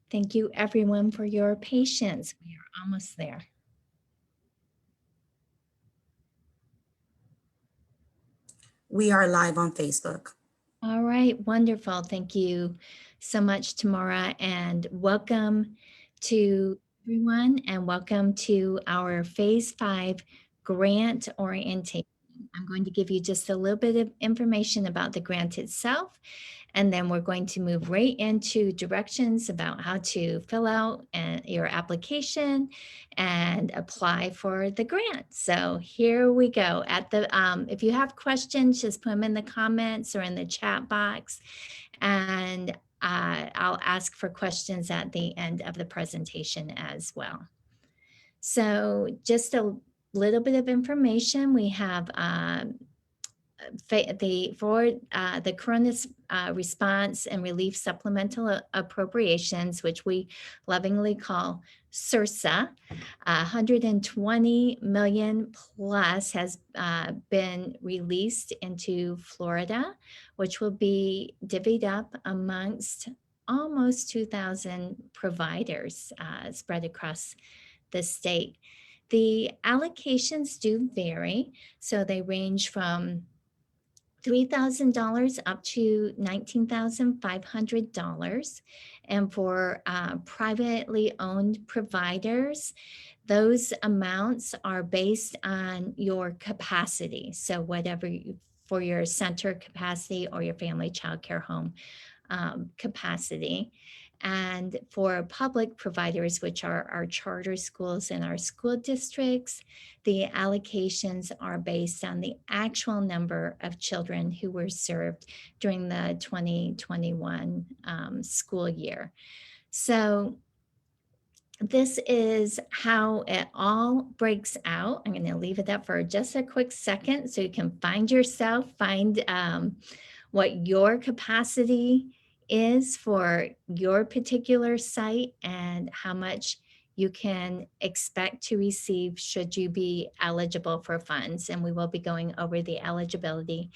Thank you everyone for your patience. We are almost there. We are live on Facebook. All right, wonderful. Thank you so much, Tamara, and welcome to everyone, and welcome to our Phase 5 grant orientation. I'm going to give you just a little bit of information about the grant itself, and then we're going to move right into directions about how to fill out your application and apply for the grant. So here we go. If you have questions, just put them in the comments or in the chat box, and I'll ask for questions at the end of the presentation as well. So just a little bit of information. We have the Corona Response and Relief Supplemental Appropriations, which we lovingly call CRSA, 120 million plus has been released into Florida, which will be divvied up amongst almost 2,000 providers spread across the state. The allocations do vary, so they range from $3,000 up to $19,500. And for privately owned providers, those amounts are based on your capacity. So whatever for your center capacity or your family child care home capacity. And for public providers, which are our charter schools and our school districts, the allocations are based on the actual number of children who were served during the 2021 school year. So this is how it all breaks out. I'm going to leave it up for just a quick second so you can find yourself, find what your capacity is for your particular site and how much you can expect to receive should you be eligible for funds. And we will be going over the eligibility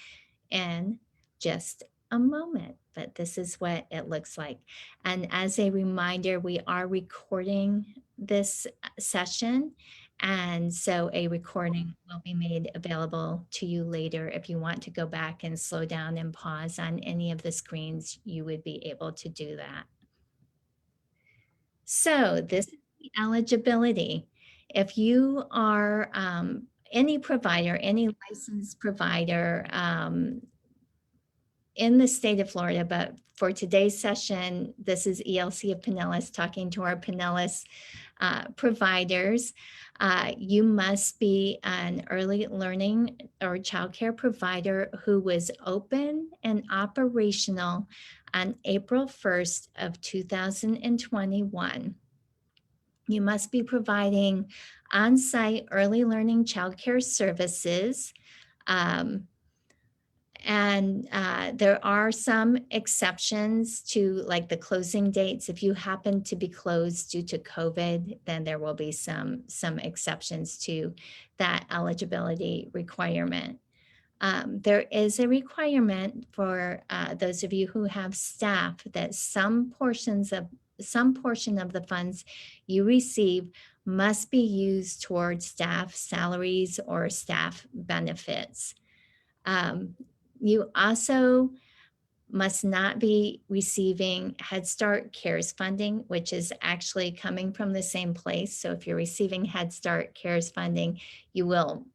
in just a moment, but this is what it looks like. And as a reminder, we are recording this session. And so a recording will be made available to you later. If you want to go back and slow down and pause on any of the screens, you would be able to do that. So this is the eligibility. If you are any provider, any licensed provider in the state of Florida, but for today's session, this is ELC of Pinellas talking to our Pinellas providers. You must be an early learning or childcare provider who was open and operational on April 1st of 2021. You must be providing on-site early learning childcare services. And there are some exceptions to like the closing dates. If you happen to be closed due to COVID, then there will be some exceptions to that eligibility requirement. There is a requirement for those of you who have staff that some portion of the funds you receive must be used towards staff salaries or staff benefits. You also must not be receiving Head Start CARES funding, which is actually coming from the same place. So if you're receiving Head Start CARES funding, you will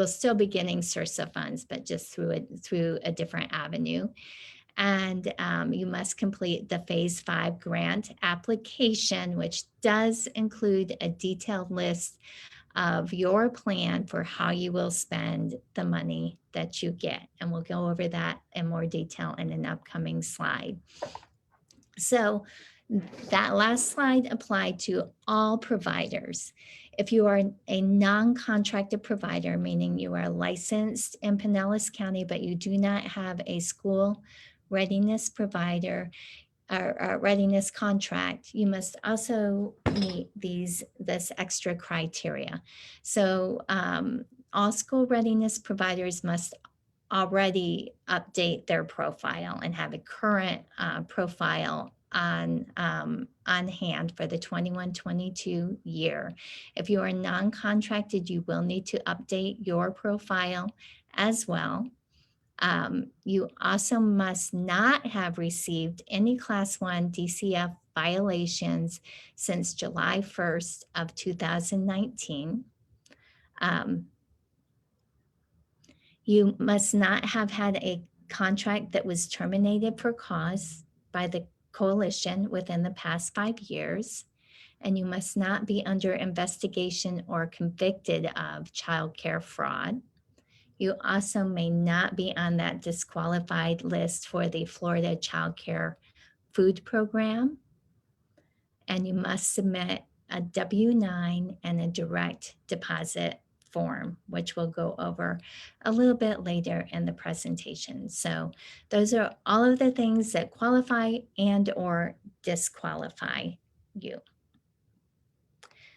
still be getting CRSA funds, but just through a different avenue. And you must complete the Phase 5 grant application, which does include a detailed list of your plan for how you will spend the money that you get. And we'll go over that in more detail in an upcoming slide. So that last slide applied to all providers. If you are a non-contracted provider, meaning you are licensed in Pinellas County, but you do not have a school readiness provider or readiness contract, you must also meet this extra criteria. So all school readiness providers must already update their profile and have a current profile on hand for the 21-22 year. If you are non-contracted, you will need to update your profile as well. You also must not have received any Class 1 DCF violations since July 1st of 2019. You must not have had a contract that was terminated for cause by the coalition within the past 5 years, and you must not be under investigation or convicted of child care fraud. You also may not be on that disqualified list for the Florida Child Care Food Program, and you must submit a W-9 and a direct deposit form, which we'll go over a little bit later in the presentation. So those are all of the things that qualify and or disqualify you.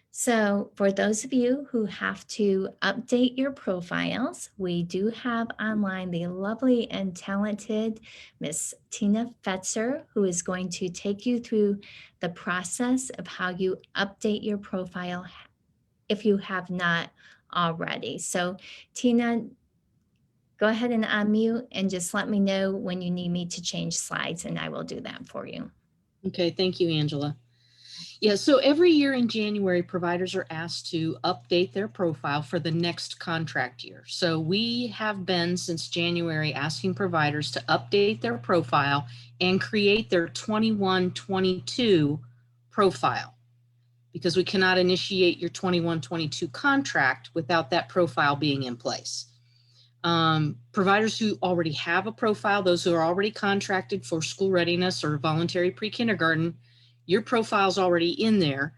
So for those of you who have to update your profiles, we do have online the lovely and talented Miss Tina Fetzer, who is going to take you through the process of how you update your profile if you have not already. So Tina, go ahead and unmute and just let me know when you need me to change slides, and I will do that for you. Okay, thank you, Angela. Yeah, so every year in January, providers are asked to update their profile for the next contract year. So we have been since January asking providers to update their profile and create their 21-22 profile, because we cannot initiate your 21-22 contract without that profile being in place. Providers who already have a profile, those who are already contracted for school readiness or voluntary pre-kindergarten, your profile's already in there,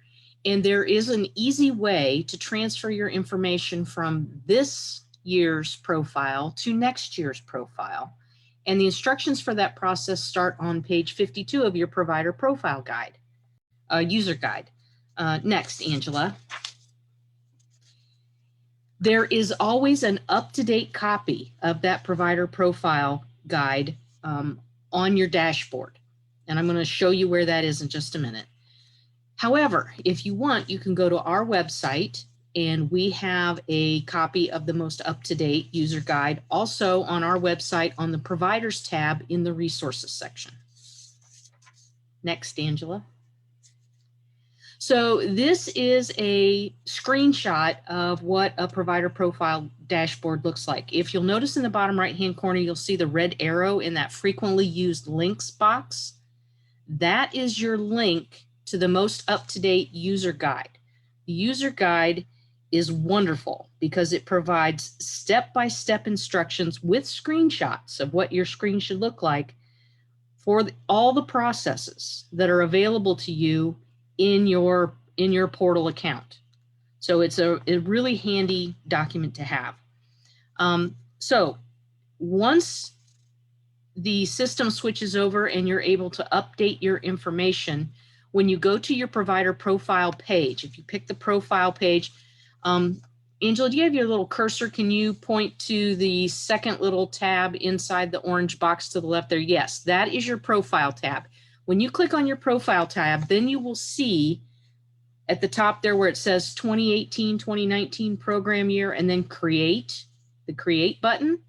and there is an easy way to transfer your information from this year's profile to next year's profile. And the instructions for that process start on page 52 of your provider profile guide, user guide. Next, Angela. There is always an up-to-date copy of that provider profile guide on your dashboard. And I'm going to show you where that is in just a minute. However, if you want, you can go to our website and we have a copy of the most up-to-date user guide also on our website on the providers tab in the resources section. Next, Angela. So this is a screenshot of what a provider profile dashboard looks like. If you'll notice in the bottom right-hand corner, you'll see the red arrow in that frequently used links box. That is your link to the most up-to-date user guide. The user guide is wonderful because it provides step-by-step instructions with screenshots of what your screen should look like for all the processes that are available to you in your portal account. So it's a really handy document to have. So once the system switches over and you're able to update your information, when you go to your provider profile page, if you pick the profile page, Angela, do you have your little cursor? Can you point to the second little tab inside the orange box to the left there? Yes, that is your profile tab. When you click on your profile tab, then you will see at the top there where it says 2018-2019 program year and then create, the create button.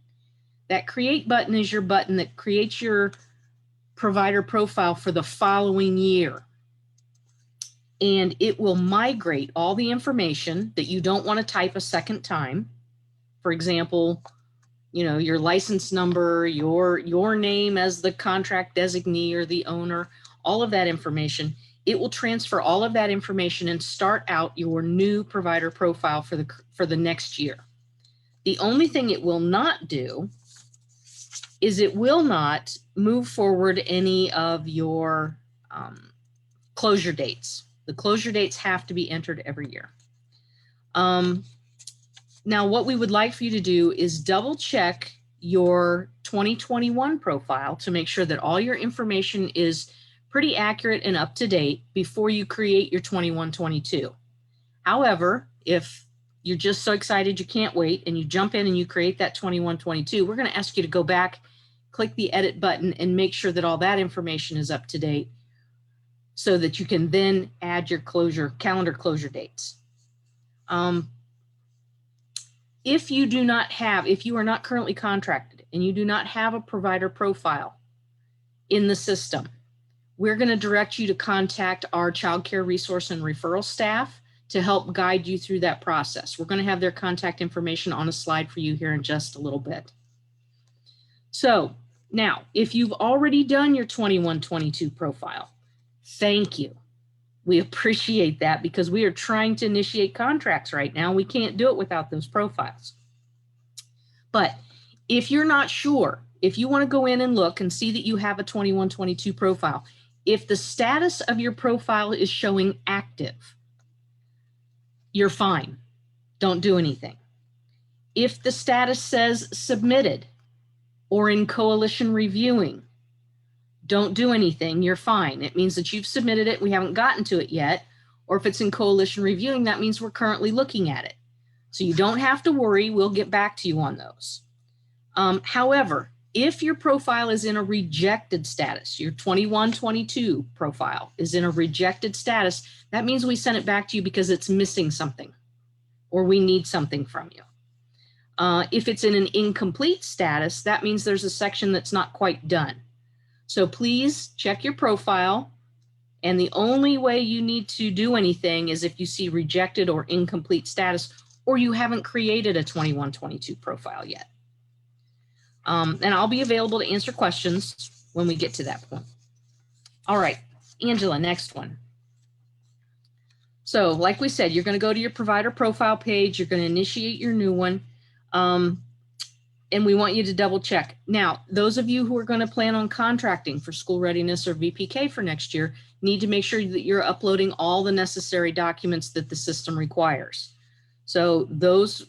That create button is your button that creates your provider profile for the following year. And it will migrate all the information that you don't want to type a second time. For example, you know, your license number, your name as the contract designee or the owner, all of that information. It will transfer all of that information and start out your new provider profile for the next year. The only thing it will not do is it will not move forward any of your closure dates. The closure dates have to be entered every year. Now, what we would like for you to do is double check your 2021 profile to make sure that all your information is pretty accurate and up to date before you create your 21-22. However, if you're just so excited you can't wait and you jump in and you create that 21-22, we're going to ask you to go back, click the edit button and make sure that all that information is up to date so that you can then add your calendar closure dates. If you are not currently contracted and you do not have a provider profile in the system, we're going to direct you to contact our child care resource and referral staff to help guide you through that process. We're going to have their contact information on a slide for you here in just a little bit. So now, if you've already done your 21-22 profile, thank you. We appreciate that because we are trying to initiate contracts right now. We can't do it without those profiles. But if you're not sure, if you want to go in and look and see that you have a 21-22 profile, if the status of your profile is showing active, you're fine. Don't do anything. If the status says submitted or in coalition reviewing, don't do anything. You're fine. It means that you've submitted it. We haven't gotten to it yet. Or if it's in coalition reviewing, that means we're currently looking at it. So you don't have to worry. We'll get back to you on those. However, if your profile is in a rejected status, your 21-22 profile is in a rejected status, that means we sent it back to you because it's missing something or we need something from you. If it's in an incomplete status, that means there's a section that's not quite done. So please check your profile. And the only way you need to do anything is if you see rejected or incomplete status, or you haven't created a 21-22 profile yet. And I'll be available to answer questions when we get to that point. All right, Angela, next one. So like we said, you're going to go to your provider profile page. You're going to initiate your new one. And we want you to double check. Now, those of you who are going to plan on contracting for school readiness or VPK for next year need to make sure that you're uploading all the necessary documents that the system requires. So those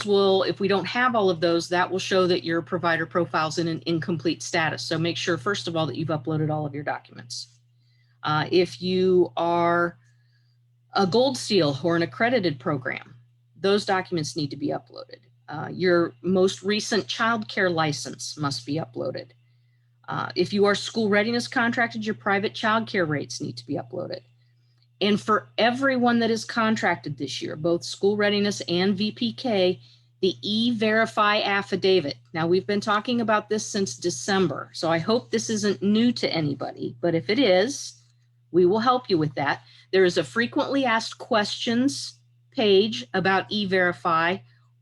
will, if we don't have all of those, that will show that your provider profile's in an incomplete status. So make sure, first of all, that you've uploaded all of your documents. If you are a Gold Seal or an accredited program, those documents need to be uploaded. Your most recent child care license must be uploaded. If you are school readiness contracted, your private child care rates need to be uploaded. And for everyone that is contracted this year, both school readiness and VPK, the E-Verify affidavit. Now, we've been talking about this since December, so I hope this isn't new to anybody, but if it is, we will help you with that. There is a frequently asked questions page about E-Verify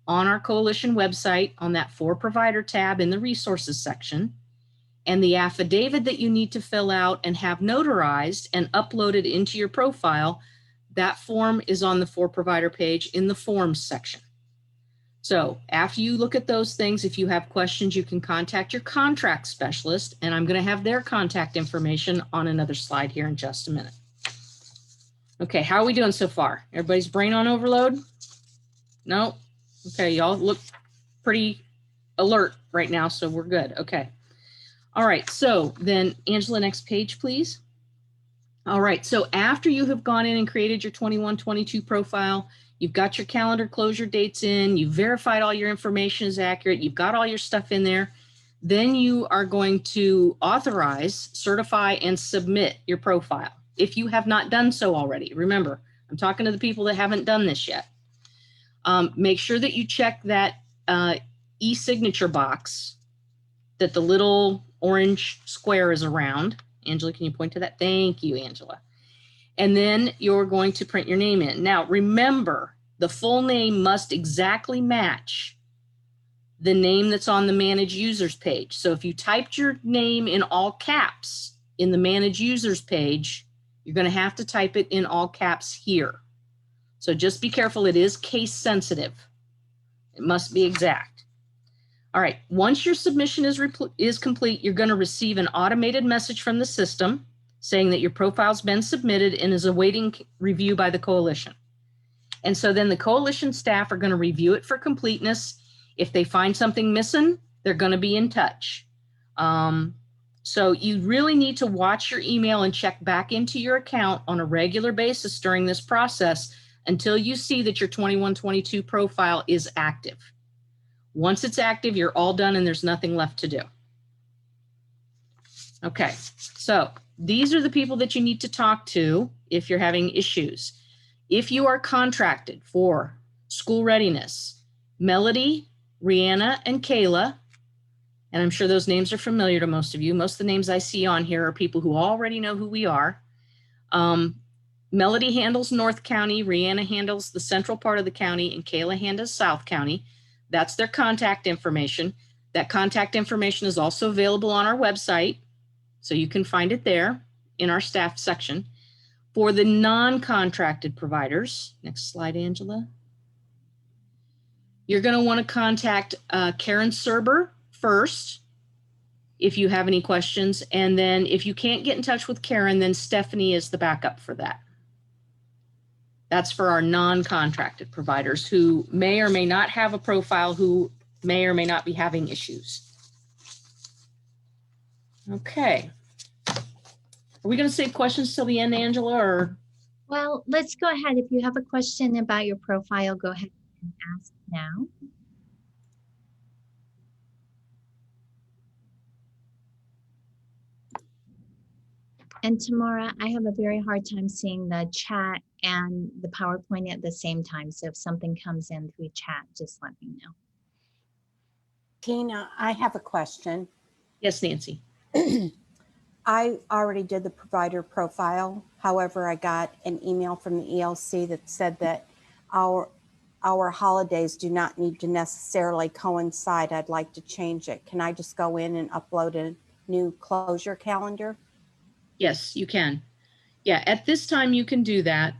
on our coalition website on that For Provider tab in the resources section. And the affidavit that you need to fill out and have notarized and uploaded into your profile, that form is on the For Provider page in the forms section. So after you look at those things, if you have questions, you can contact your contract specialist, and I'm going to have their contact information on another slide here in just a minute. Okay, how are we doing so far? Everybody's brain on overload? No? Okay, y'all look pretty alert right now, so we're good. Okay. All right, so then Angela, next page, please. All right, so after you have gone in and created your 21-22 profile, you've got your calendar closure dates in, you've verified all your information is accurate, you've got all your stuff in there, then you are going to authorize, certify, and submit your profile if you have not done so already. Remember, I'm talking to the people that haven't done this yet. Make sure that you check that e-signature box that the little orange square is around. Angela, can you point to that? Thank you, Angela. And then you're going to print your name in. Now, remember, the full name must exactly match the name that's on the Manage Users page. So if you typed your name in all caps in the Manage Users page, you're going to have to type it in all caps here. So just be careful. It is case sensitive. It must be exact. All right. Once your submission is complete, you're going to receive an automated message from the system saying that your profile's been submitted and is awaiting review by the coalition. And so then the coalition staff are going to review it for completeness. If they find something missing, they're going to be in touch. So you really need to watch your email and check back into your account on a regular basis during this process until you see that your 21-22 profile is active. Once it's active, you're all done and there's nothing left to do. Okay, so these are the people that you need to talk to if you're having issues. If you are contracted for school readiness, Melody, Rihanna, and Kayla, and I'm sure those names are familiar to most of you. Most of the names I see on here are people who already know who we are. Melody handles North County, Rihanna handles the central part of the county, and Kayla handles South County. That's their contact information. That contact information is also available on our website, so you can find it there in our staff section. For the non-contracted providers, next slide, Angela. You're going to want to contact Karen Serber first if you have any questions. And then if you can't get in touch with Karen, then Stephanie is the backup for that. That's for our non-contracted providers who may or may not have a profile, who may or may not be having issues. Okay. Are we going to save questions till the end, Angela, or? Well, let's go ahead. If you have a question about your profile, go ahead and ask now. And Tamara, I have a very hard time seeing the chat and the PowerPoint at the same time. So if something comes in through chat, just let me know. Tina, I have a question. Yes, Nancy. I already did the provider profile. However, I got an email from the ELC that said that our holidays do not need to necessarily coincide. I'd like to change it. Can I just go in and upload a new closure calendar? Yes, you can. Yeah, at this time you can do that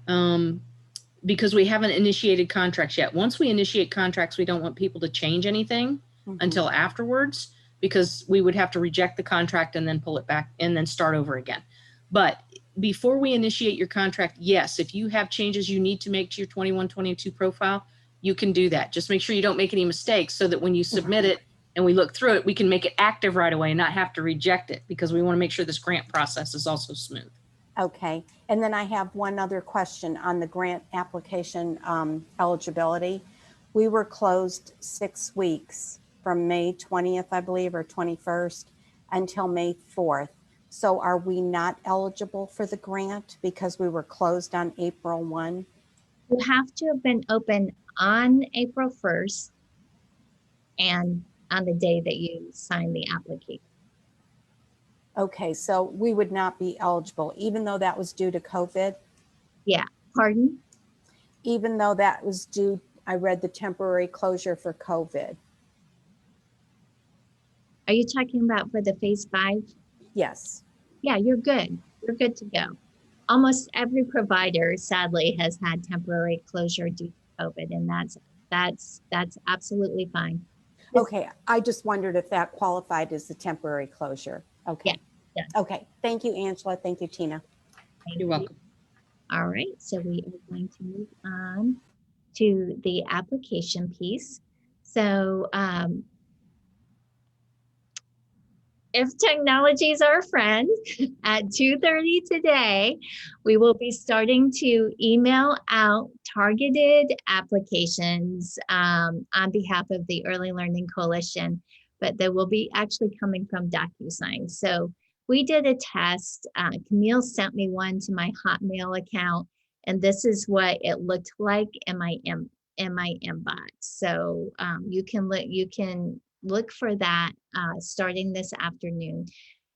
because we haven't initiated contracts yet. Once we initiate contracts, we don't want people to change anything until afterwards, because we would have to reject the contract and then pull it back and then start over again. But before we initiate your contract, yes, if you have changes you need to make to your 21-22 profile, you can do that. Just make sure you don't make any mistakes so that when you submit it and we look through it, we can make it active right away and not have to reject it, because we want to make sure this grant process is also smooth. Okay. And then I have one other question on the grant application eligibility. We were closed 6 weeks from May 20th, I believe, or 21st until May 4th. So are we not eligible for the grant because we were closed on April 1? You have to have been open on April 1st and on the day that you sign the application. Okay, so we would not be eligible, even though that was due to COVID? Yeah, pardon? Even though that was due, I read the temporary closure for COVID. Are you talking about for the Phase 5? Yes. Yeah, you're good. You're good to go. Almost every provider, sadly, has had temporary closure due to COVID, and that's absolutely fine. Okay, I just wondered if that qualified as a temporary closure. Okay. Yeah. Okay, thank you, Angela. Thank you, Tina. Thank You're you. welcome. All right, so we are going to move on to the application piece. So if technology is our friend, at 2:30 today, we will be starting to email out targeted applications on behalf of the Early Learning Coalition, but they will be actually coming from DocuSign. So we did a test. Camille sent me one to my Hotmail account, and this is what it looked like in my inbox. So you can look for that starting this afternoon.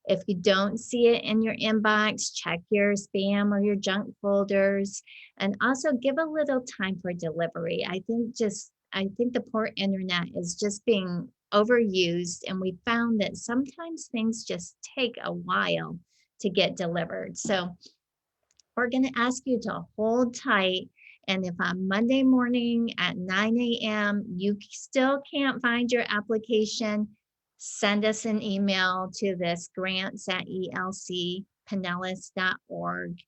If you don't see it in your inbox, check your spam or your junk folders, and also give a little time for delivery. I think the poor internet is just being overused, and we found that sometimes things just take a while to get delivered. So we're going to ask you to hold tight. And if on Monday morning at 9 a.m. you still can't find your application, send us an email to this grants@elcpinellas.org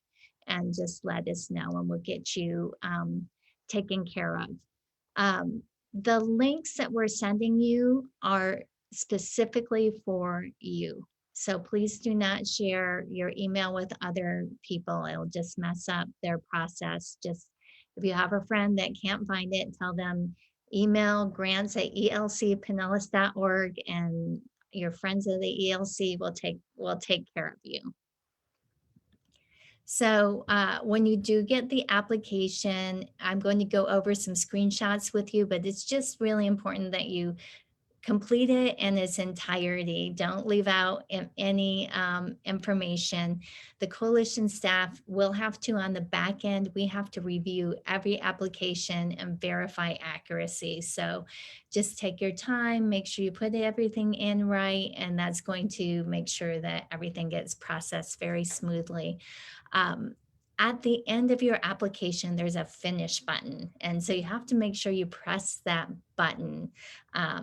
and just let us know, and we'll get you taken care of. The links that we're sending you are specifically for you. So please do not share your email with other people. It'll just mess up their process. Just if you have a friend that can't find it, tell them email grants@elcpinellas.org and your friends at the ELC will take care of you. So when you do get the application, I'm going to go over some screenshots with you, but it's just really important that you complete it in its entirety. Don't leave out any information. The coalition staff will have to, on the back end, we have to review every application and verify accuracy. So just take your time, make sure you put everything in right, and that's going to make sure that everything gets processed very smoothly. At the end of your application, there's a finish button. And so you have to make sure you press that button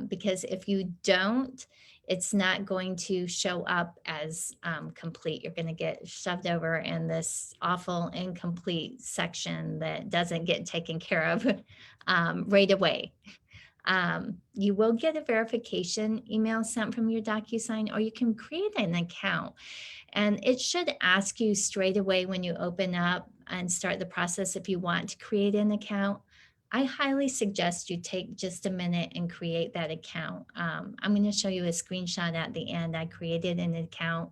because if you don't, it's not going to show up as complete. You're going to get shoved over in this awful incomplete section that doesn't get taken care of right away. You will get a verification email sent from your DocuSign, or you can create an account. And it should ask you straight away when you open up and start the process if you want to create an account. I highly suggest you take just a minute and create that account. I'm going to show you a screenshot at the end. I created an account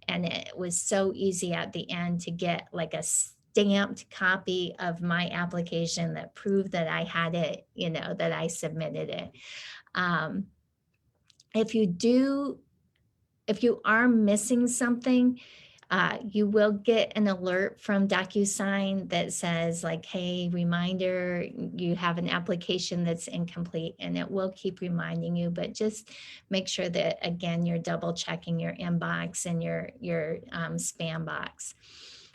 and it was so easy at the end to get like a stamped copy of my application that proved that I had it, that I submitted it. If you are missing something, you will get an alert from DocuSign that says like, hey, reminder, you have an application that's incomplete, and it will keep reminding you, but just make sure that, again, you're double checking your inbox and your spam box.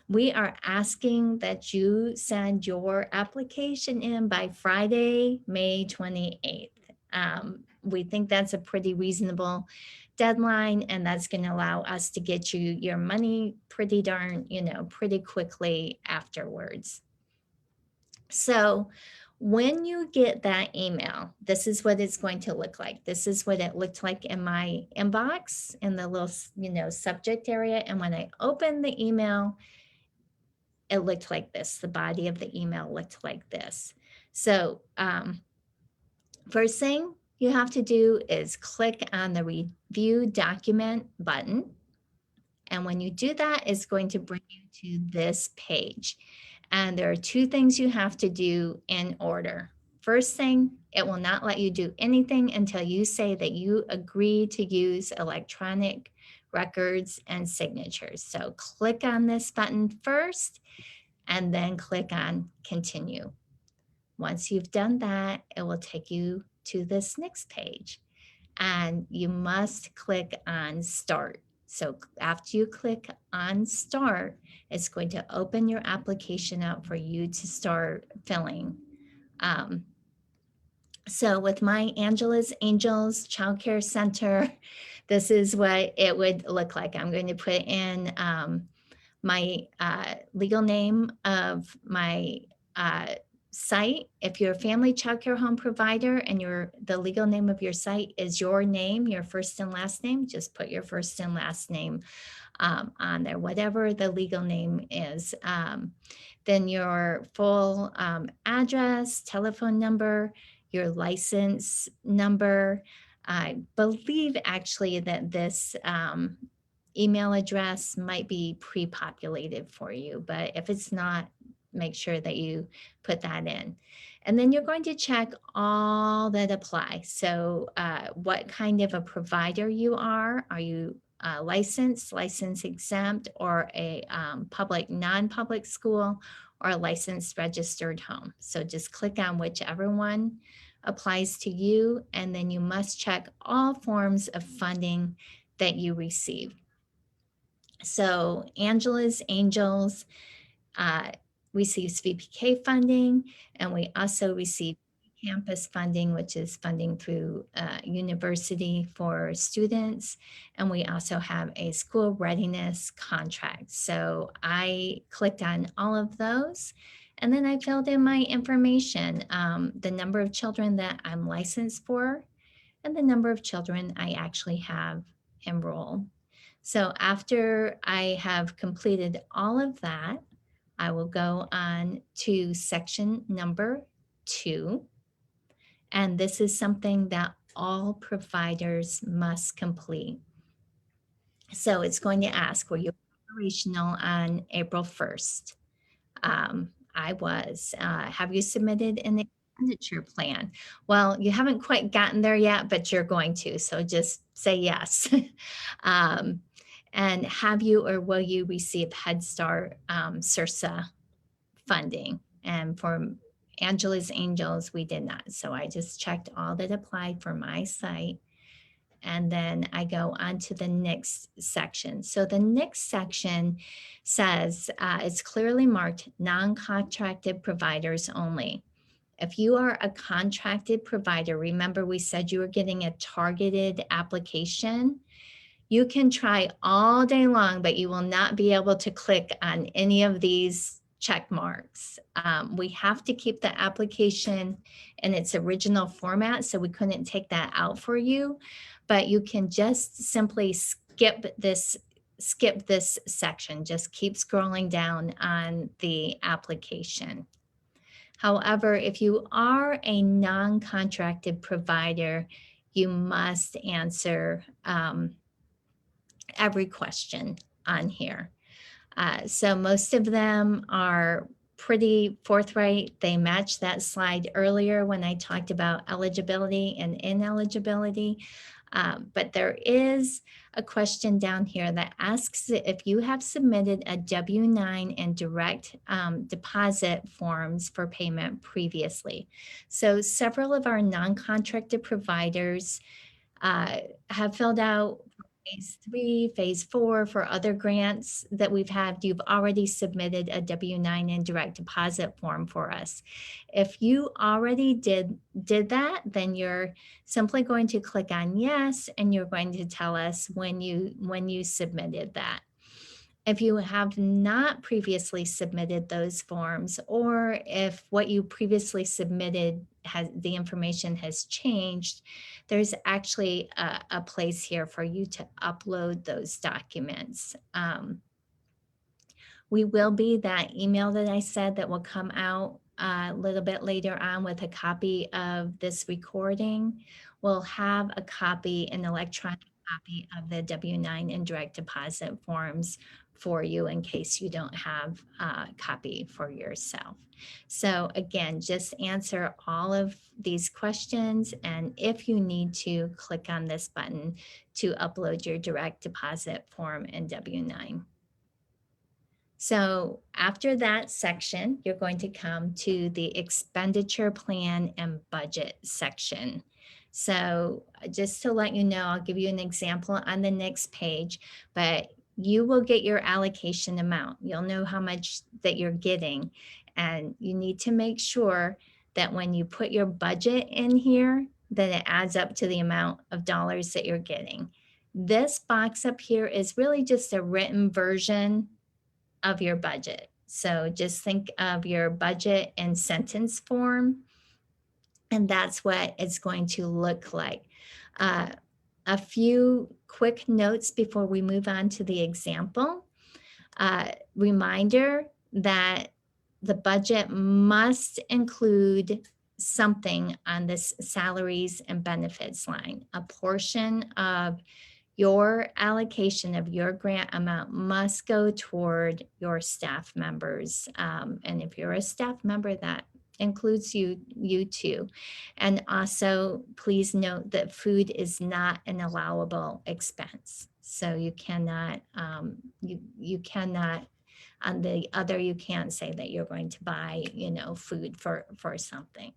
We are asking that you send your application in by Friday, May 28th. We think that's a pretty reasonable deadline, and that's going to allow us to get you your money pretty quickly afterwards. So when you get that email, this is what it's going to look like. This is what it looked like in my inbox in the little, subject area. And when I opened the email, it looked like this. The body of the email looked like this. So first thing you have to do is click on the review document button. And when you do that, it's going to bring you to this page. And there are two things you have to do in order. First thing, it will not let you do anything until you say that you agree to use electronic records and signatures. So click on this button first, and then click on continue. Once you've done that, it will take you to this next page, and you must click on start. So after you click on start, it's going to open your application up for you to start filling. So with my Angela's Angels Child Care Center, this is what it would look like. I'm going to put in my legal name of my site. If you're a family child care home provider and the legal name of your site is your name, your first and last name, just put your first and last name on there, whatever the legal name is. Then your full address, telephone number, your license number. I believe actually that this email address might be pre-populated for you, but if it's not, make sure that you put that in. And then you're going to check all that apply. So what kind of a provider you are you licensed, license exempt, or a public, non-public school, or a licensed registered home. So just click on whichever one applies to you, and then you must check all forms of funding that you receive. So Angela's Angels receives VPK funding, and we also receive campus funding, which is funding through university for students. And we also have a school readiness contract. So I clicked on all of those, and then I filled in my information, the number of children that I'm licensed for, and the number of children I actually have enrolled. So after I have completed all of that, I will go on to section number 2. And this is something that all providers must complete. So it's going to ask, were you operational on April 1st? I was. Have you submitted an expenditure plan? Well, you haven't quite gotten there yet, but you're going to. So just say yes. um, and have you or will you receive Head Start CIRSA funding? And for Angela's Angels, we did not. So I just checked all that applied for my site. And then I go on to the next section. So the next section says it's clearly marked non-contracted providers only. If you are a contracted provider, remember we said you were getting a targeted application. You can try all day long, but you will not be able to click on any of these check marks. We have to keep the application in its original format, so we couldn't take that out for you, but you can just simply skip this section. Just keep scrolling down on the application. However, if you are a non-contracted provider, you must answer every question on here. So most of them are pretty forthright. They match that slide earlier when I talked about eligibility and ineligibility. But there is a question down here that asks if you have submitted a W-9 and direct deposit forms for payment previously. So several of our non-contracted providers have filled out Phase 3, Phase 4 for other grants that we've had. You've already submitted a W-9 and direct deposit form for us. If you already did that, then you're simply going to click on yes, and you're going to tell us when you submitted that. If you have not previously submitted those forms, or if what you previously submitted the information has changed, there's actually a place here for you to upload those documents. We will be that email that I said that will come out a little bit later on with a copy of this recording. We'll have a copy, an electronic copy of the W-9 and direct deposit forms for you in case you don't have a copy for yourself. So again, just answer all of these questions, and if you need to, click on this button to upload your direct deposit form and W-9. So after that section, you're going to come to the expenditure plan and budget section. So just to let you know, I'll give you an example on the next page, but you will get your allocation amount. You'll know how much that you're getting, and you need to make sure that when you put your budget in here, that it adds up to the amount of dollars that you're getting. This box up here is really just a written version of your budget. So just think of your budget in sentence form, and that's what it's going to look like. A few quick notes before we move on to the example. Reminder that the budget must include something on this salaries and benefits line. A portion of your allocation of your grant amount must go toward your staff members. And if you're a staff member, that includes you too. And also, please note that food is not an allowable expense. So you cannot, you cannot, on the other, you can't say that you're going to buy, food for something.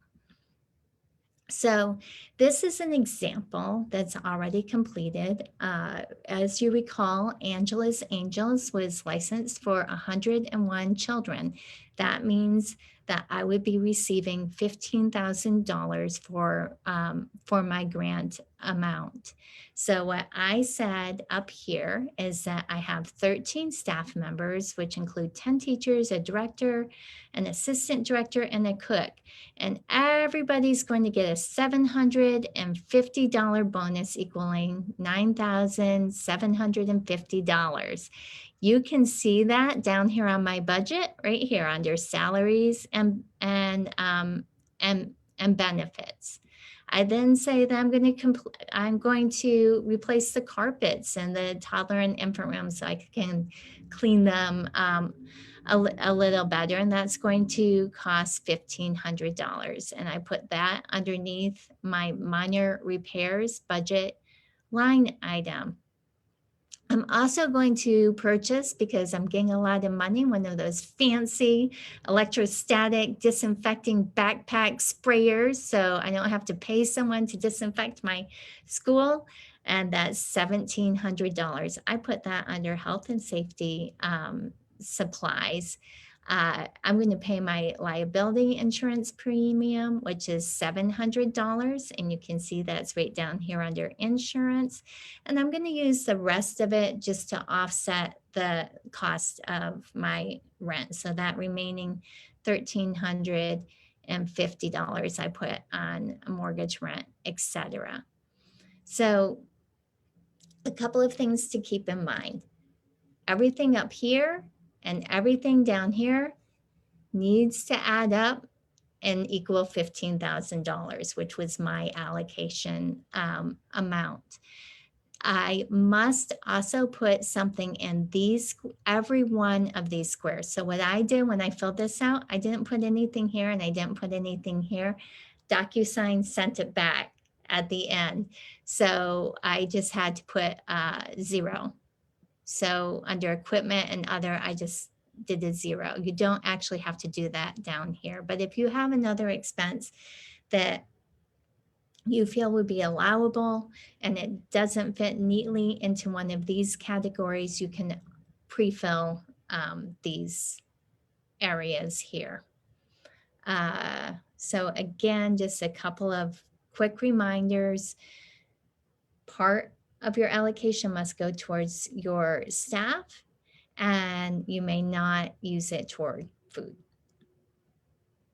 So this is an example that's already completed. As you recall, Angela's Angels was licensed for 101 children. That means that I would be receiving $15,000 for my grant amount. So what I said up here is that I have 13 staff members, which include 10 teachers, a director, an assistant director, and a cook. And everybody's going to get a $750 bonus equaling $9,750. You can see that down here on my budget, right here under salaries and benefits. I then say that I'm going to replace the carpets in the toddler and infant room so I can clean them a little better, and that's going to cost $1,500. And I put that underneath my minor repairs budget line item. I'm also going to purchase, because I'm getting a lot of money, one of those fancy electrostatic disinfecting backpack sprayers, so I don't have to pay someone to disinfect my school, and that's $1,700. I put that under health and safety supplies. I'm going to pay my liability insurance premium, which is $700, and you can see that's right down here under insurance. And I'm going to use the rest of it just to offset the cost of my rent. So that remaining $1,350 I put on mortgage, rent, etc. So a couple of things to keep in mind. Everything up here and everything down here needs to add up and equal $15,000, which was my allocation amount. I must also put something in every one of these squares. So what I did when I filled this out, I didn't put anything here and I didn't put anything here. DocuSign sent it back at the end. So I just had to put 0. So under equipment and other, I just did a 0. You don't actually have to do that down here. But if you have another expense that you feel would be allowable and it doesn't fit neatly into one of these categories, you can pre-fill these areas here. So again, just a couple of quick reminders. Part of your allocation must go towards your staff, and you may not use it toward food.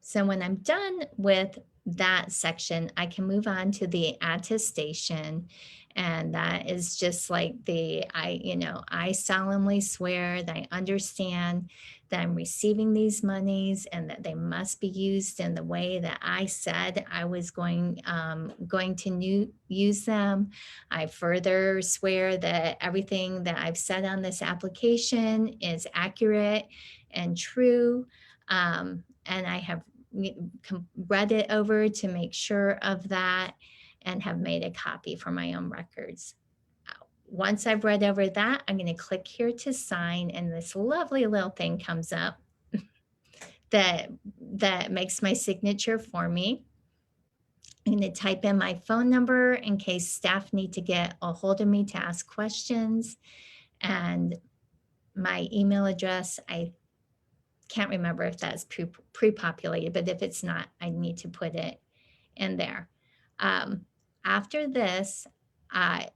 So when I'm done with that section, I can move on to the attestation. And that is just like I solemnly swear that I understand that I'm receiving these monies and that they must be used in the way that I said I was going to use them. I further swear that everything that I've said on this application is accurate and true. And I have read it over to make sure of that and have made a copy for my own records. Once I've read over that, I'm going to click here to sign, and this lovely little thing comes up that makes my signature for me. I'm going to type in my phone number in case staff need to get a hold of me to ask questions, and my email address. I can't remember if that's pre-populated, but if it's not, I need to put it in there. After this,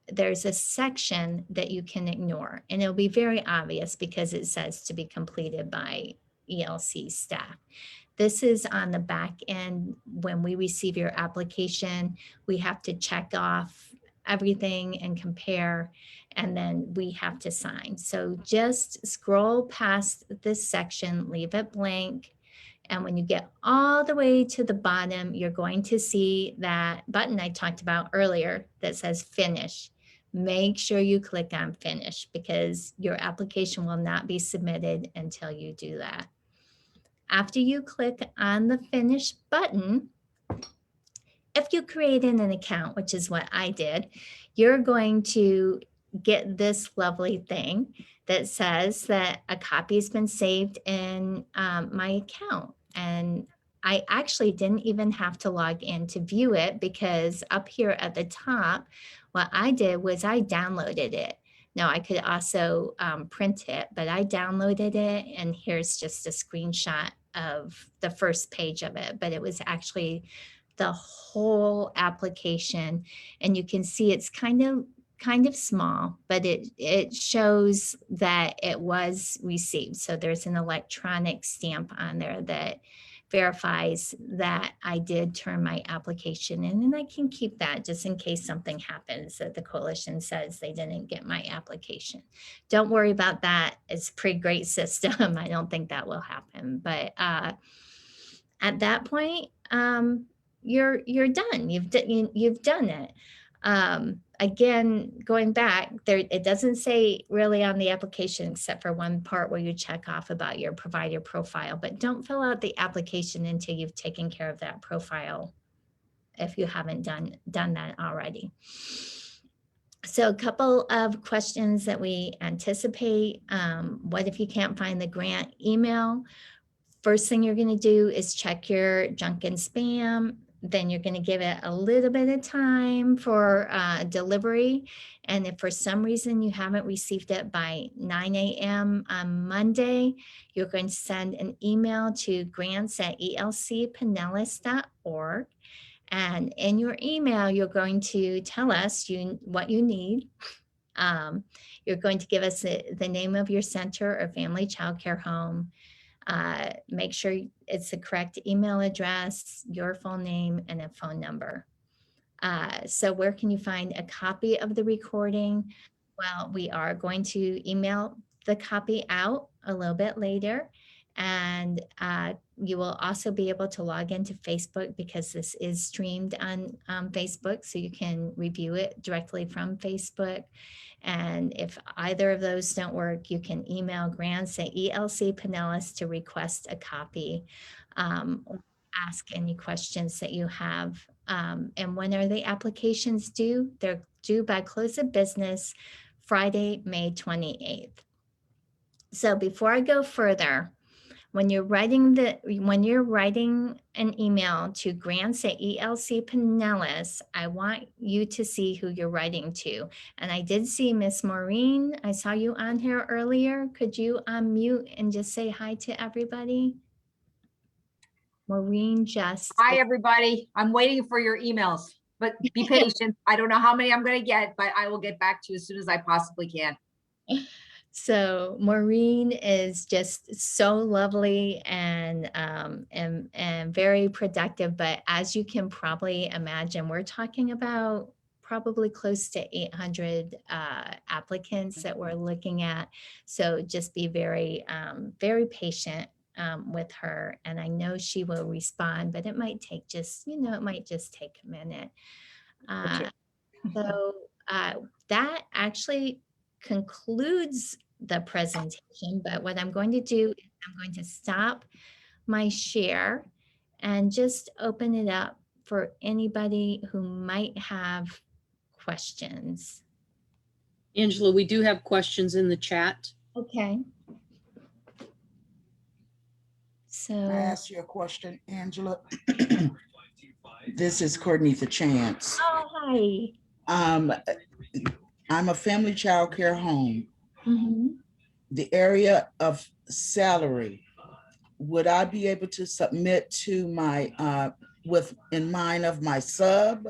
there's a section that you can ignore, and it'll be very obvious because it says to be completed by ELC staff. This is on the back end. When we receive your application, we have to check off everything and compare, and then we have to sign. So just scroll past this section, leave it blank. And when you get all the way to the bottom, you're going to see that button I talked about earlier that says finish. Make sure you click on finish because your application will not be submitted until you do that. After you click on the finish button, if you created an account, which is what I did, you're going to get this lovely thing that says that a copy has been saved in my account. And I actually didn't even have to log in to view it because up here at the top, what I did was I downloaded it. Now I could also print it, but I downloaded it, and here's just a screenshot of the first page of it, but it was actually the whole application. And you can see it's kind of small, but it shows that it was received. So there's an electronic stamp on there that verifies that I did turn my application in, and I can keep that just in case something happens that the coalition says they didn't get my application. Don't worry about that. It's a pretty great system. I don't think that will happen. But at that point, you're done. You've done it. Again, going back there, it doesn't say really on the application except for one part where you check off about your provider profile, but don't fill out the application until you've taken care of that profile if you haven't done that already. So a couple of questions that we anticipate. What if you can't find the grant email? First thing you're going to do is check your junk and spam. Then you're going to give it a little bit of time for delivery. And if for some reason you haven't received it by 9 a.m. on Monday, you're going to send an email to grants@elcpinellas.org. And in your email, you're going to tell us what you need. You're going to give us the name of your center or family child care home. Make sure it's the correct email address, your full name, and a phone number. So where can you find a copy of the recording? Well, we are going to email the copy out a little bit later. And you will also be able to log into Facebook because this is streamed on Facebook. So you can review it directly from Facebook. And if either of those don't work, you can email grants@elcpinellas to request a copy. Ask any questions that you have. And when are the applications due? They're due by close of business Friday, May 28th. So before I go further, when you're writing an email to grants@elcpinellas, I want you to see who you're writing to. And I did see Miss Maureen. I saw you on here earlier. Could you unmute and just say hi to everybody? Maureen just. Hi, everybody. I'm waiting for your emails, but be patient. I don't know how many I'm going to get, but I will get back to you as soon as I possibly can. So Maureen is just so lovely and very productive. But as you can probably imagine, we're talking about probably close to 800 applicants that we're looking at. So just be very, very patient with her. And I know she will respond, but it might take just, it might just take a minute. So that actually concludes the presentation, but what I'm going to do is I'm going to stop my share and just open it up for anybody who might have questions. Angela, we do have questions in the chat. Okay. Can I So, ask you a question, Angela? This is Courtney Chance. oh, hi. I'm a family child care home. Mhm. The area of salary, would I be able to submit to my, in mind of my sub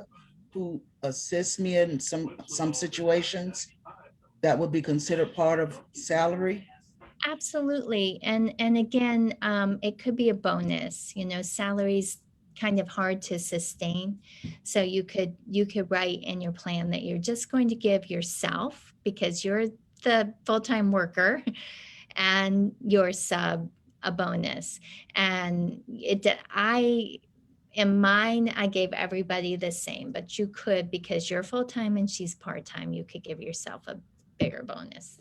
who assists me in some situations that would be considered part of salary? Absolutely. And again, it could be a bonus, salary's kind of hard to sustain. So you could write in your plan that you're just going to give yourself, because you're the full-time worker, and your sub a bonus. And in mine, I gave everybody the same, but you could, because you're full-time and she's part-time, you could give yourself a bigger bonus.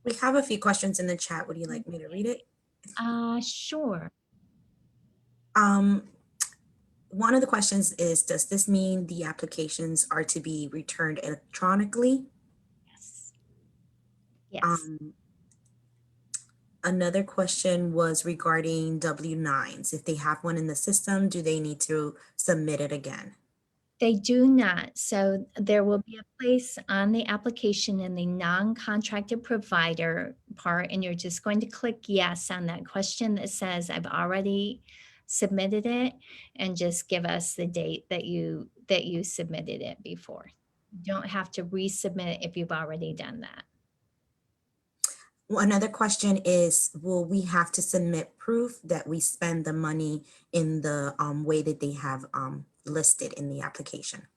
We have a few questions in the chat. Would you like me to read it? Sure. One of the questions is, does this mean the applications are to be returned electronically? Yes. Yes. Another question was regarding W-9s. If they have one in the system, do they need to submit it again? They do not. So there will be a place on the application in the non-contracted provider part, and you're just going to click yes on that question that says, I've already submitted it, and just give us the date that you submitted it before. You don't have to resubmit if you've already done that. Well, another question is, will we have to submit proof that we spend the money in the way that they have listed in the application?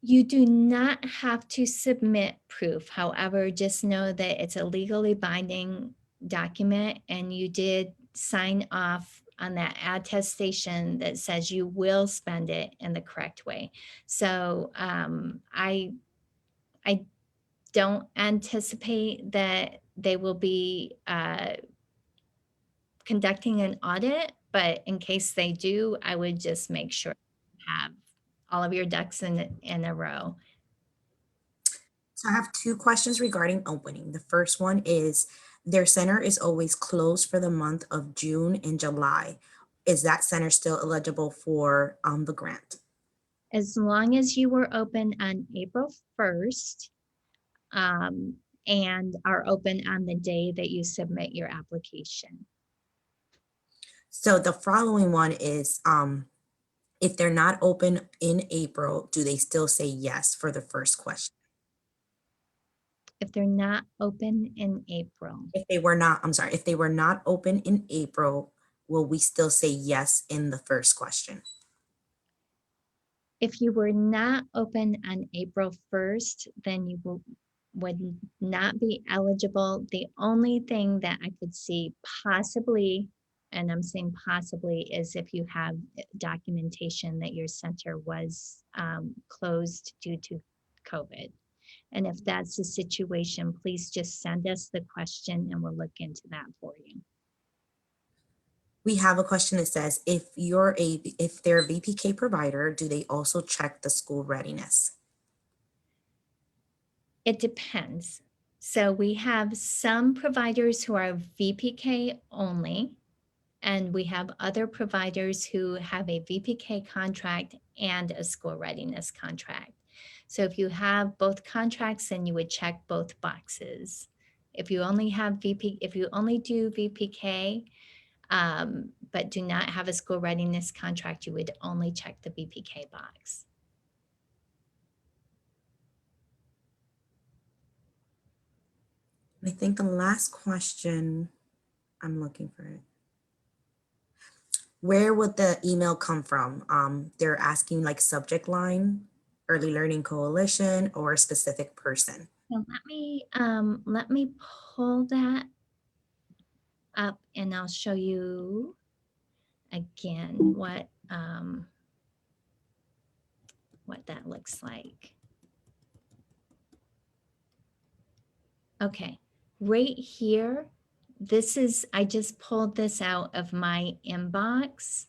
You do not have to submit proof. However, just know that it's a legally binding document, and you did sign off on that attestation that says you will spend it in the correct way. So I don't anticipate that they will be conducting an audit, but in case they do, I would just make sure you have all of your ducks in a row. So I have two questions regarding opening. The first one is, their center is always closed for the month of June and July. Is that center still eligible for the grant? As long as you were open on April 1st and are open on the day that you submit your application. So the following one is, if they're not open in April, do they still say yes for the first question? If they're not open in April, If they were not, I'm sorry, if they were not open in April, will we still say yes in the first question? if you were not open on April 1st, then you would not be eligible. The only thing that I could see possibly, and I'm saying possibly, is if you have documentation that your center was closed due to COVID. And if that's the situation, please just send us the question and we'll look into that for you. We have a question that says, if they're a VPK provider, do they also check the school readiness? It depends. So we have some providers who are VPK only, and we have other providers who have a VPK contract and a school readiness contract. So if you have both contracts, then you would check both boxes. If you only do VPK, but do not have a school readiness contract, you would only check the VPK box. I think the last question, I'm looking for it. Where would the email come from? They're asking like subject line, Early Learning Coalition, or a specific person. So let me pull that up and I'll show you again what that looks like. Okay, right here, I just pulled this out of my inbox.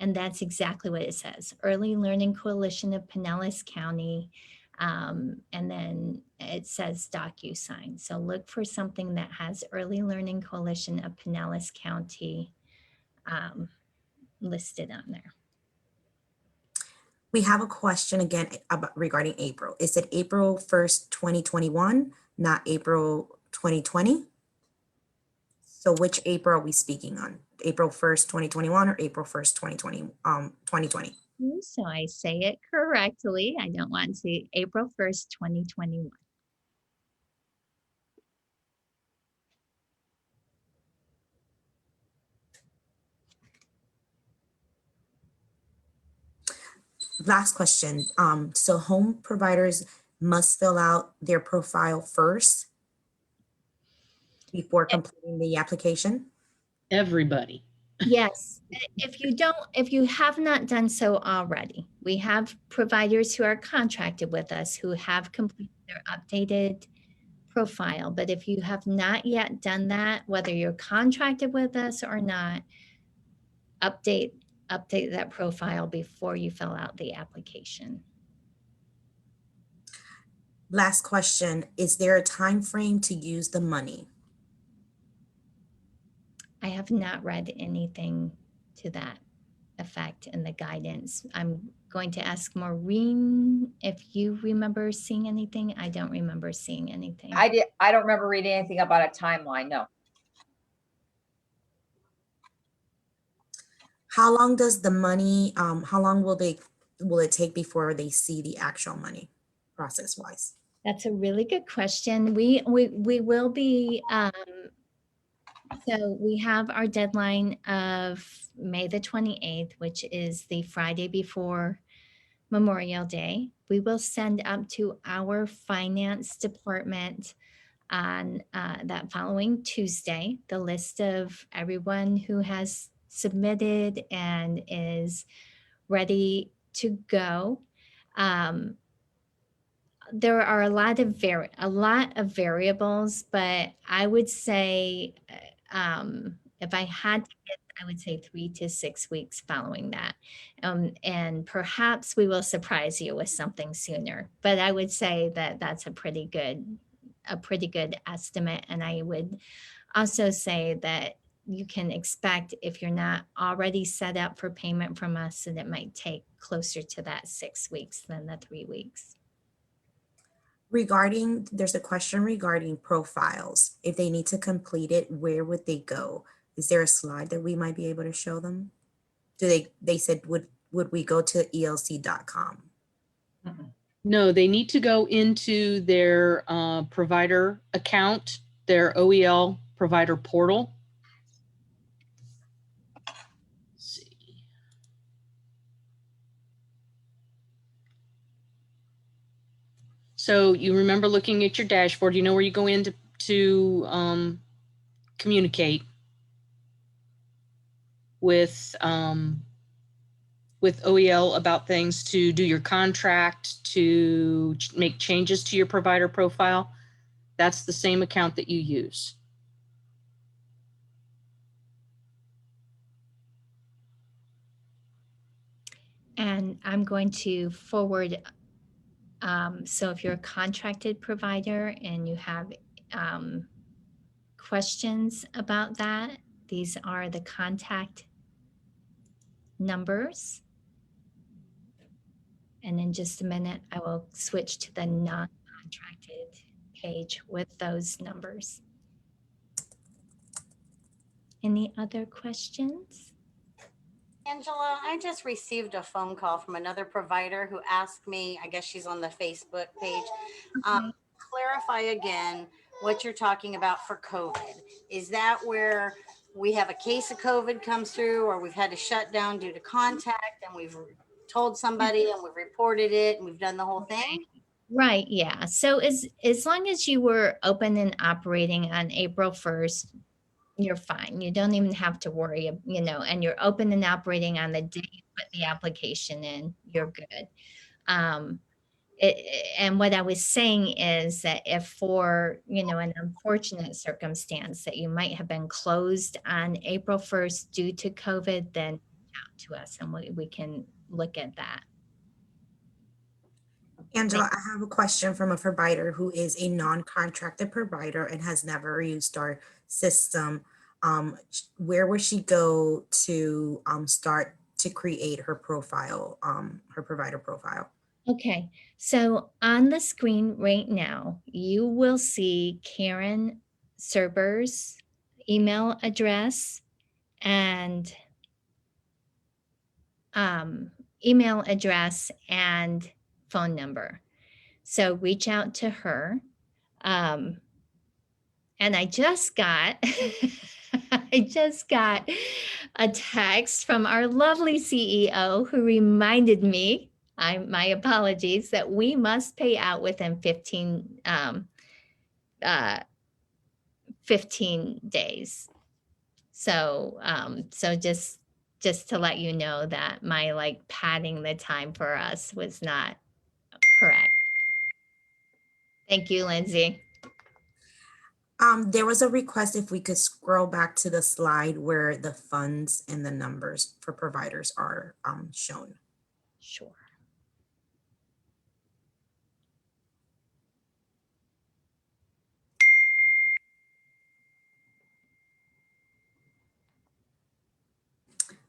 And that's exactly what it says. Early Learning Coalition of Pinellas County. And then it says DocuSign. So look for something that has Early Learning Coalition of Pinellas County listed on there. We have a question again regarding April. Is it April 1st, 2021, not April 2020? So which April are we speaking on? April 1st, 2021 or April 1st, 2020? So I say it correctly. I don't want to, April 1st, 2021. Last question. So home providers must fill out their profile first before completing the application? Everybody. Yes, if you have not done so already, we have providers who are contracted with us who have completed their updated profile. But if you have not yet done that, whether you're contracted with us or not, update that profile before you fill out the application. Last question. Is there a time frame to use the money? I have not read anything to that effect in the guidance. I'm going to ask Maureen if you remember seeing anything. I don't remember seeing anything. I don't remember reading anything about a timeline, no. How long does the money, how long will it take before they see the actual money process-wise? That's a really good question. We will be, so we have our deadline of May the 28th, which is the Friday before Memorial Day. We will send up to our finance department on that following Tuesday, the list of everyone who has submitted and is ready to go. There are a lot of variables, but I would say if I had to guess, I would say 3 to 6 weeks following that. And perhaps we will surprise you with something sooner, but I would say that that's a pretty good estimate. And I would also say that you can expect, if you're not already set up for payment from us, that it might take closer to that 6 weeks than the 3 weeks. There's a question regarding profiles. If they need to complete it, where would they go? Is there a slide that we might be able to show them? They said, would we go to elc.com? No, they need to go into their provider account, their OEL provider portal. Let's see. So you remember looking at your dashboard, you know where you go in to communicate with OEL about things, to do your contract, to make changes to your provider profile. That's the same account that you use. And I'm going to forward, so if you're a contracted provider and you have questions about that, these are the contact numbers. And in just a minute, I will switch to the non-contracted page with those numbers. Any other questions? Angela, I just received a phone call from another provider who asked me, I guess she's on the Facebook page, clarify again what you're talking about for COVID. Is that where we have a case of COVID comes through, or we've had to shut down due to contact and we've told somebody and we've reported it and we've done the whole thing? Right, yeah. So as long as you were open and operating on April 1st, you're fine. You don't even have to worry, and you're open and operating on the day you put the application in, you're good. And what I was saying is that if for, an unfortunate circumstance that you might have been closed on April 1st due to COVID, then reach out to us and we can look at that. Angela, I have a question from a provider who is a non-contracted provider and has never used our system. Where would she go to start to create her profile, her provider profile? Okay, so on the screen right now, you will see Karen Serber's email address and phone number. So reach out to her. And I just got a text from our lovely CEO who reminded me, my apologies, that we must pay out within 15 days. So just to let you know that my padding the time for us was not correct. Thank you, Lindsay. There was a request if we could scroll back to the slide where the funds and the numbers for providers are shown. Sure.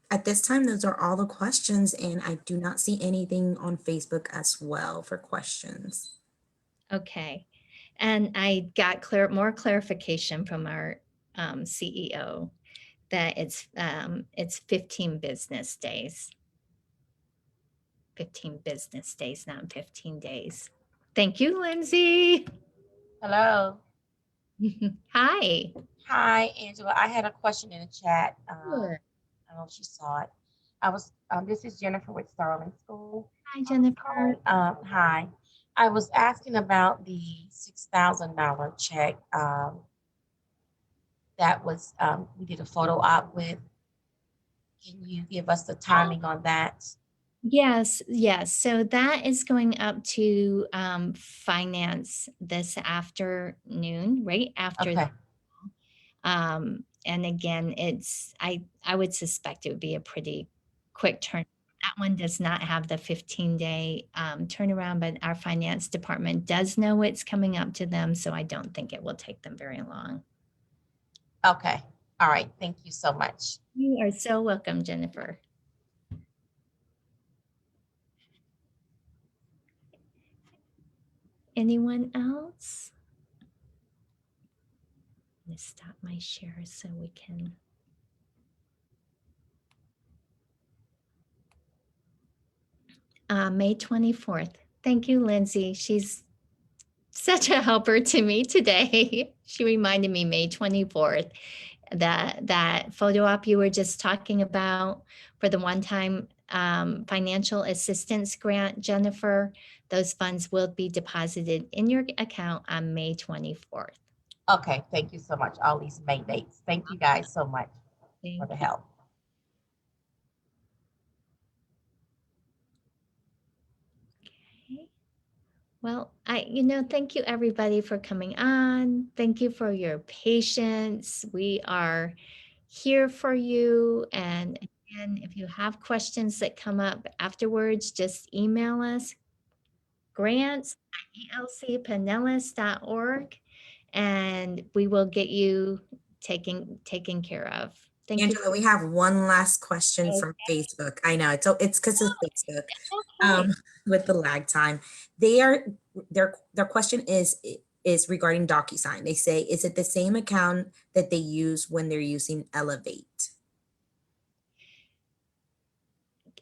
At this time, those are all the questions, and I do not see anything on Facebook as well for questions. Okay. And I got more clarification from our CEO that it's 15 business days. 15 business days, not 15 days. Thank you, Lindsay. Hello. Hi. Hi, Angela. I had a question in the chat. Sure. I don't know if she saw it. This is Jennifer with Starling School. Hi, Jennifer. Hi. I was asking about the $6,000 check that was we did a photo op with. Can you give us the timing on that? Yes, yes. So that is going up to finance this afternoon, right after. Okay. And again, I would suspect it would be a pretty quick turn. That one does not have the 15-day turnaround, but our finance department does know it's coming up to them, so I don't think it will take them very long. Okay. All right. Thank you so much. You are so welcome, Jennifer. Anyone else? I'm gonna stop my share so we can. May 24th. Thank you, Lindsay. She's such a helper to me today. She reminded me May 24th, that photo op you were just talking about for the one-time financial assistance grant, Jennifer, those funds will be deposited in your account on May 24th. Okay. Thank you so much. All these May dates. Thank you guys so much Thank for the you. help. Okay. Well, thank you everybody for coming on. Thank you for your patience. We are here for you. And again, if you have questions that come up afterwards, just email us, grants@elcpinellas.org, and we will get you taken care of. Thank you. Angela, we have one last question from Facebook. I know it's because of Facebook. Okay. With the lag time. Their question is regarding DocuSign. They say, is it the same account that they use when they're using Elevate?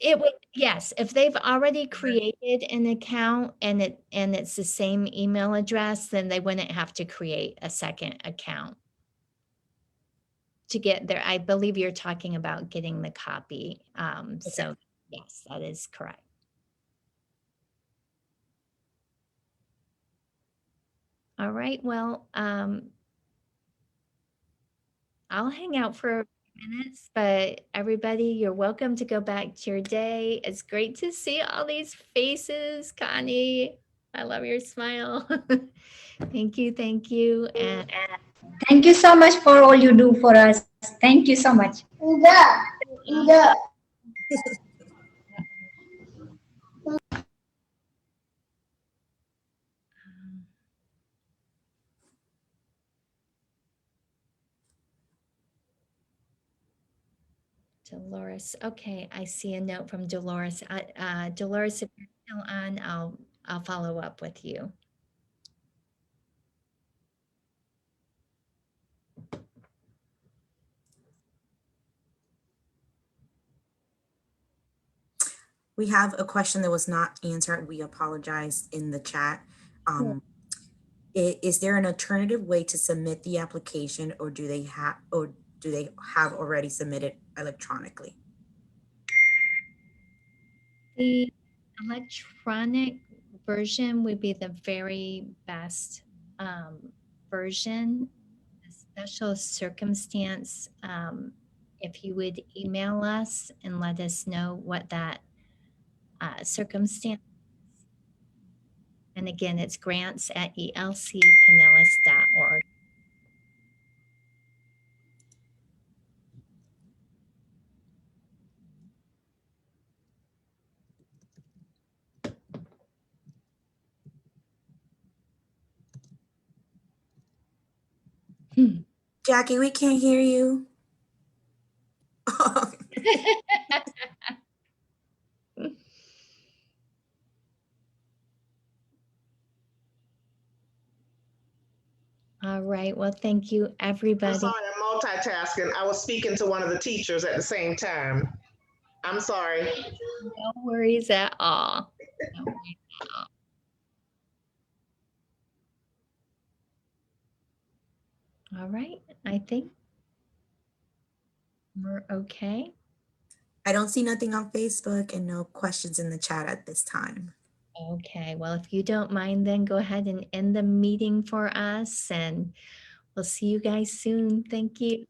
It would, yes, if they've already created an account and it's the same email address, then they wouldn't have to create a second account to get there. I believe you're talking about getting the copy. So yes, that is correct. All right, well, I'll hang out for a few minutes, but everybody, you're welcome to go back to your day. It's great to see all these faces, Connie. I love your smile. Thank you, thank you. And thank you so much for all you do for us. Thank you so much. Dolores, okay, I see a note from Dolores. Dolores, if you're still on, I'll follow up with you. We have a question that was not answered. We apologize in the chat. Is there an alternative way to submit the application, or do they have already submitted electronically? The electronic version would be the very best version. A special circumstance, if you would email us and let us know what that circumstance. And again, it's grants@elcpinellas.org. Jackie, we can't hear you. All right. Well, thank you, everybody. I'm sorry, I'm multitasking. I was speaking to one of the teachers at the same time. I'm sorry. No worries at all. No worries at all. All right. I think we're okay. I don't see nothing on Facebook and no questions in the chat at this time. Okay, well, if you don't mind, then go ahead and end the meeting for us, and we'll see you guys soon. Thank you.